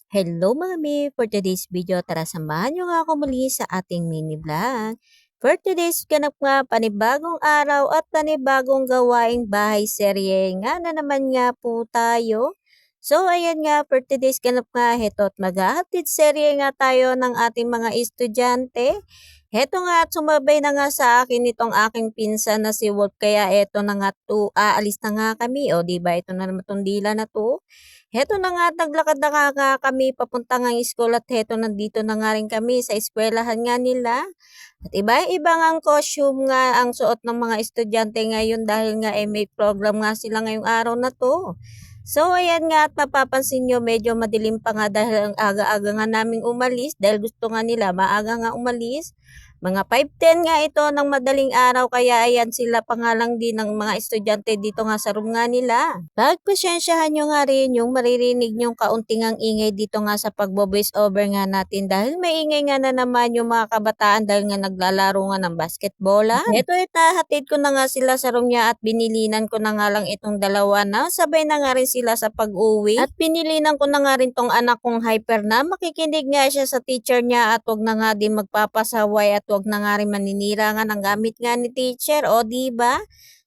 Hello mga mi! For today's video, tara samahan nyo nga ako muli sa ating mini vlog. For today's ganap nga panibagong araw at panibagong gawaing bahay serye nga na naman nga po tayo. So ayan nga, for today's ganap nga, heto at maghahatid serye nga tayo ng ating mga estudyante. Heto nga at sumabay na nga sa akin itong aking pinsan na si Wolf, kaya eto na nga to, aalis na nga kami. O diba, ito na naman tong dila na to. Heto na nga at naglakad na nga kami papunta nga school at heto nandito na nga rin kami sa eskwelahan nga nila. At iba-iba nga ang costume nga ang suot ng mga estudyante ngayon dahil nga may program nga sila ngayong araw na to. So ayan nga at mapapansin nyo medyo madilim pa nga dahil ang aga-aga nga naming umalis dahil gusto nga nila maaga nga umalis. Mga 5:10 nga ito ng madaling araw kaya ayan sila pa nga lang din ng mga estudyante dito nga sa room nga nila. Pagpasensyahan nyo nga rin yung maririnig nyong kaunting ang ingay dito nga sa pagbo-voice over nga natin dahil may ingay nga na naman yung mga kabataan dahil nga naglalaro nga ng basketbola. Ito itahatid ko na nga sila sa room niya at binilinan ko na nga lang itong dalawa na sabay na nga rin sila sa pag-uwi. At pinilinan ko na nga rin tong anak kong hyper na makikinig nga siya sa teacher niya at wag na nga din magpapasaway at wag na nga rin maninira nga ng gamit nga ni teacher, o diba?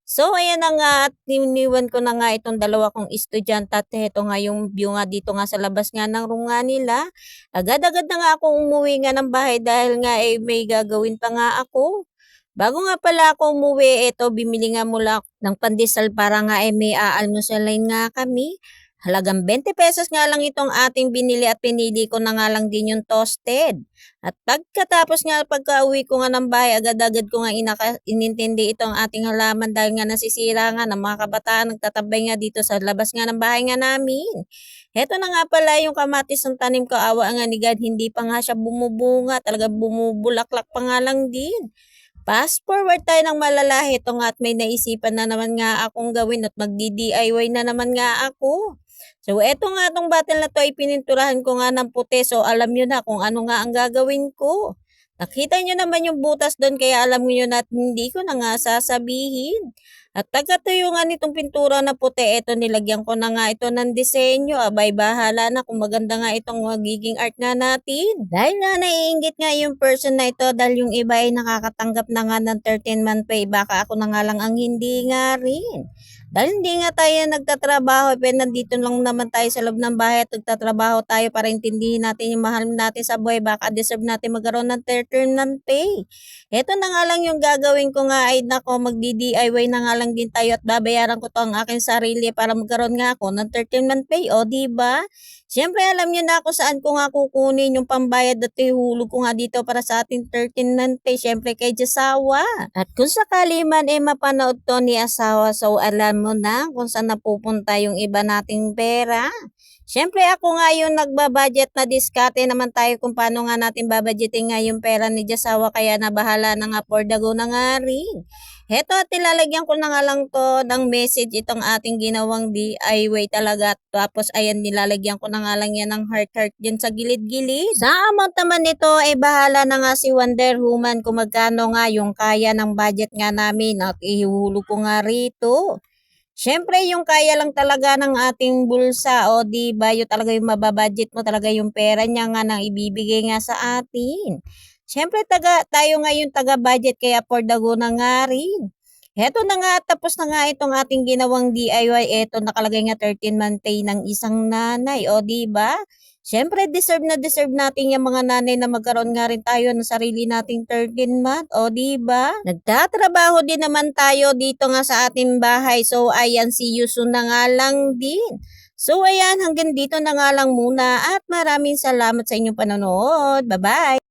So ayan na nga at iniwan ko na nga itong dalawa kong estudyante at ito nga yung view nga dito nga sa labas nga ng room nga nila. Agad-agad na nga akong umuwi nga ng bahay dahil nga may gagawin pa nga ako. Bago nga pala ako umuwi, bimili nga mula ako ng pandesal para nga may aalmusalin nga kami. Halagang 20 pesos nga lang itong ating binili at pinili ko na nga lang din yung toasted. At pagkatapos nga pagka-uwi ko nga ng bahay, agad-agad ko nga inintindi itong ating halaman dahil nga nasisira nga ng mga kabataan nagtatabay nga dito sa labas nga ng bahay nga namin. Heto na nga pala yung kamatis ng tanim ko, awa nga ni God, hindi pa nga siya bumubunga, talaga bumubulaklak pa nga lang din. Fast forward tayo ng malala, heto nga at may naisipan na naman nga akong gawin at magdi-DIY na naman nga ako. So, eto nga tong bottle na to ay pininturahan ko nga ng puti. So, alam nyo na kung ano nga ang gagawin ko. Nakita nyo naman yung butas doon kaya alam nyo na at hindi ko na nga sasabihin. At taga-tuyo nga nitong pintura na puti, eto nilagyan ko na nga ito ng disenyo. Abay, bahala na kung maganda nga itong magiging art nga natin. Dahil nga naiinggit nga yung person na ito dahil yung iba ay nakakatanggap na nga ng 13-month pay, baka ako na nga lang ang hindi nga rin. Dahil hindi nga tayo nagtatrabaho, pero nandito lang naman tayo sa loob ng bahay at nagtatrabaho tayo para intindihin natin yung mahal natin sa buhay. Baka deserve natin magkaroon ng 13-month pay. Ito na nga lang yung gagawin ko nga ay nako, magdi-DIY na nga lang din tayo at babayaran ko to ang aking sarili para magkaroon nga ako ng 13-month pay. O diba? Siyempre alam niyo na ako saan ko nga kukunin yung pambayad at ihulog ko nga dito para sa ating 13-month pay. Siyempre kay Jasawa. At kung sakali man mapanood to ni asawa, so alam mo na kung saan napupunta yung iba nating pera. Siyempre ako nga yung nagbabudget na diskarte naman tayo kung paano nga natin babudgeting nga yung pera ni Jasawa kaya nabahala na nga for the go na nga rin. Heto at ilalagyan ko na nga lang to ng message itong ating ginawang DIY talaga. Tapos ayan nilalagyan ko na nga lang yan ng heart dyan sa gilid-gilid. Sa amount naman nito ay bahala na nga si Wonder Woman kung magkano nga yung kaya ng budget nga namin at ihulog ko nga rito. Siyempre, yung kaya lang talaga ng ating bulsa, o di ba, yung talaga yung mababudget mo talaga yung pera niya nga nang ibibigay nga sa atin. Siyempre, tayo nga yung taga-budget kaya for the go na nga rin. Heto na nga, tapos na nga itong ating ginawang DIY. Eto, nakalagay nga 13-month pay ng isang nanay, o di ba? Siyempre, deserve na deserve natin yung mga nanay na magkaroon nga rin tayo ng sarili nating 13 month. O, diba? Nagtatrabaho din naman tayo dito nga sa ating bahay. So, ayan, see you soon na nga lang din. So, ayan, hanggang dito na nga lang muna at maraming salamat sa inyong panonood. Bye-bye!